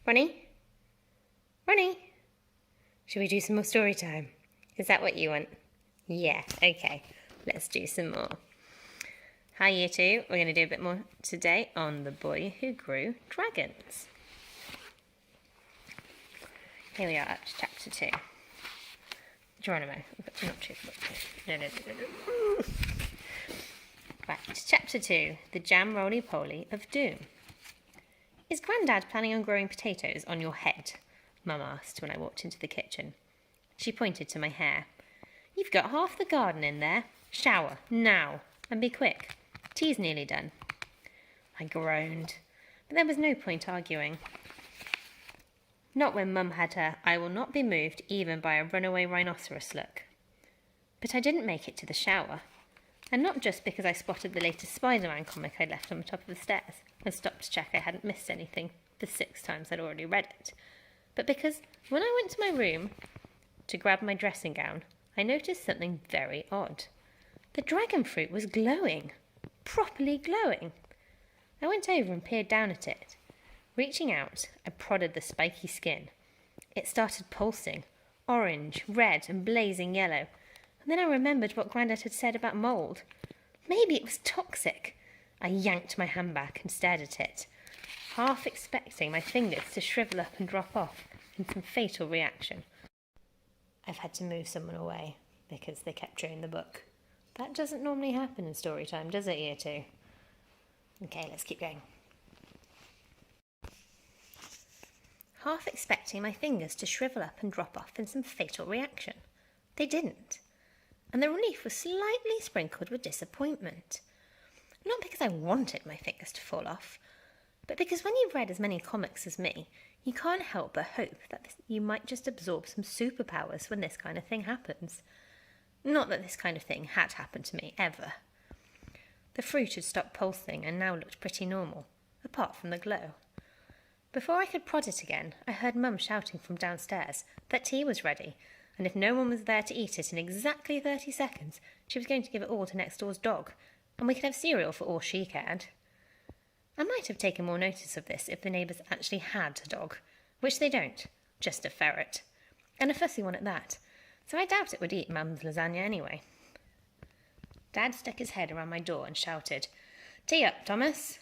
Ronnie? Ronnie? Should we do some more story time? Is that what you want? Yeah, okay. Let's do some more. Hi, Year 2. We're going to do a bit more today on The Boy Who Grew Dragons. Here we are up to chapter 2. Geronimo. Not 2. No. Right, chapter 2. The Jam Roly-Poly of Doom. Is Grandad planning on growing potatoes on your head? Mum asked when I walked into the kitchen. She pointed to my hair. You've got half the garden in there. Shower, now, and be quick. Tea's nearly done. I groaned, but there was no point arguing. Not when Mum had her I will not be moved even by a runaway rhinoceros look. But I didn't make it to the shower. And not just because I spotted the latest Spider-Man comic I'd left on the top of the stairs and stopped to check I hadn't missed anything the 6 times I'd already read it, but because when I went to my room to grab my dressing gown, I noticed something very odd. The dragon fruit was glowing, properly glowing. I went over and peered down at it. Reaching out, I prodded the spiky skin. It started pulsing, orange, red, and blazing yellow. And then I remembered what Grandad had said about mould. Maybe it was toxic. I yanked my hand back and stared at it, half expecting my fingers to shrivel up and drop off in some fatal reaction. I've had to move someone away because they kept chewing the book. That doesn't normally happen in story time, does it, Year 2? Okay, let's keep going. Half expecting my fingers to shrivel up and drop off in some fatal reaction. They didn't. And the relief was slightly sprinkled with disappointment. Not because I wanted my fingers to fall off, but because when you've read as many comics as me, you can't help but hope that you might just absorb some superpowers when this kind of thing happens. Not that this kind of thing had happened to me, ever. The fruit had stopped pulsing and now looked pretty normal, apart from the glow. Before I could prod it again, I heard Mum shouting from downstairs that tea was ready, and if no one was there to eat it in exactly 30 seconds, she was going to give it all to next door's dog, and we could have cereal for all she cared. I might have taken more notice of this if the neighbours actually had a dog, which they don't, just a ferret, and a fussy one at that, so I doubt it would eat Mum's lasagna anyway. Dad stuck his head around my door and shouted, "Tea up, Thomas,"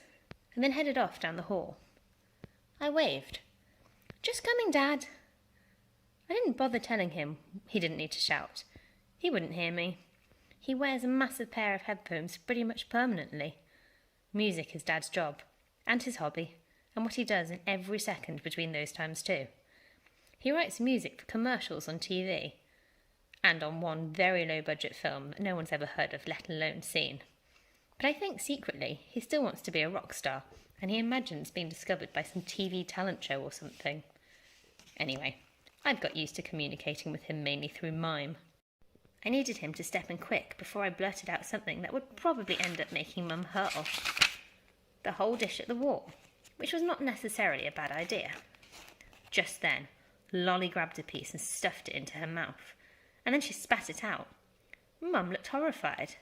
and then headed off down the hall. I waved. "Just coming, Dad." I didn't bother telling him he didn't need to shout. He wouldn't hear me. He wears a massive pair of headphones pretty much permanently. Music is Dad's job, and his hobby, and what he does in every second between those times too. He writes music for commercials on TV, and on one very low-budget film that no one's ever heard of, let alone seen. But I think secretly he still wants to be a rock star, and he imagines being discovered by some TV talent show or something. Anyway, I'd got used to communicating with him mainly through mime. I needed him to step in quick before I blurted out something that would probably end up making Mum hurl. The whole dish at the wall, which was not necessarily a bad idea. Just then, Lolly grabbed a piece and stuffed it into her mouth, and then she spat it out. Mum looked horrified.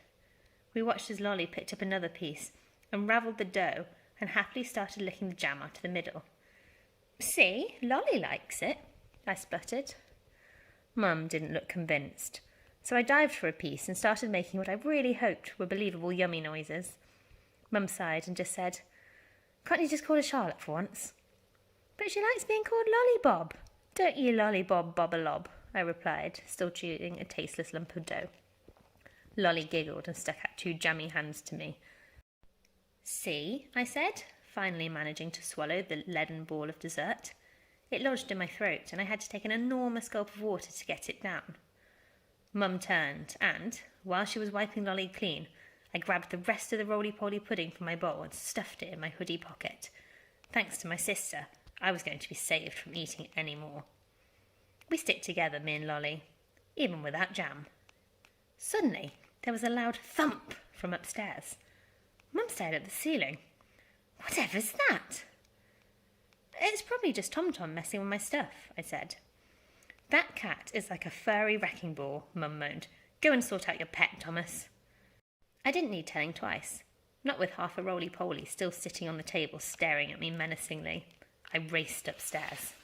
We watched as Lolly picked up another piece, unravelled the dough, and happily started licking the jam out of the middle. "See, Lolly likes it," I spluttered. Mum didn't look convinced, so I dived for a piece and started making what I really hoped were believable yummy noises. Mum sighed and just said, "Can't you just call her Charlotte for once?" "But she likes being called Lollybob. Don't you Lollybob Bob-a-lob," I replied, still chewing a tasteless lump of dough. Lolly giggled and stuck out 2 jammy hands to me. "See," I said, finally managing to swallow the leaden ball of dessert. It lodged in my throat, and I had to take an enormous gulp of water to get it down. Mum turned, and, while she was wiping Lolly clean, I grabbed the rest of the roly-poly pudding from my bowl and stuffed it in my hoodie pocket. Thanks to my sister, I was going to be saved from eating any more. We stick together, me and Lolly, even without jam. Suddenly, there was a loud thump from upstairs. Mum stared at the ceiling. "Whatever's that?" "It's probably just Tom-Tom messing with my stuff," I said. "That cat is like a furry wrecking ball," Mum moaned. "Go and sort out your pet, Thomas." I didn't need telling twice, not with half a roly-poly still sitting on the table staring at me menacingly. I raced upstairs.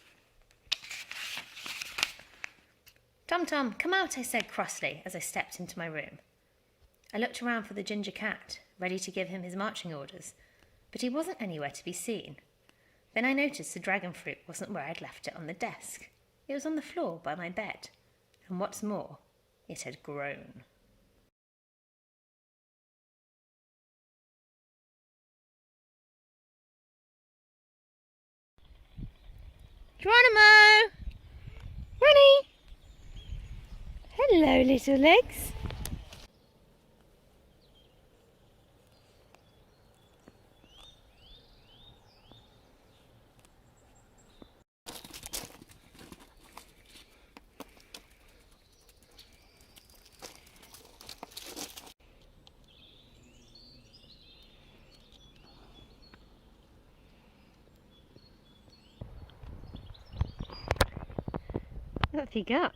Tom, come out, I said crossly as I stepped into my room. I looked around for the ginger cat, ready to give him his marching orders, but he wasn't anywhere to be seen. Then I noticed the dragon fruit wasn't where I'd left it on the desk. It was on the floor by my bed, and what's more, it had grown. Geronimo! Runny! Hello, little legs. What have you got?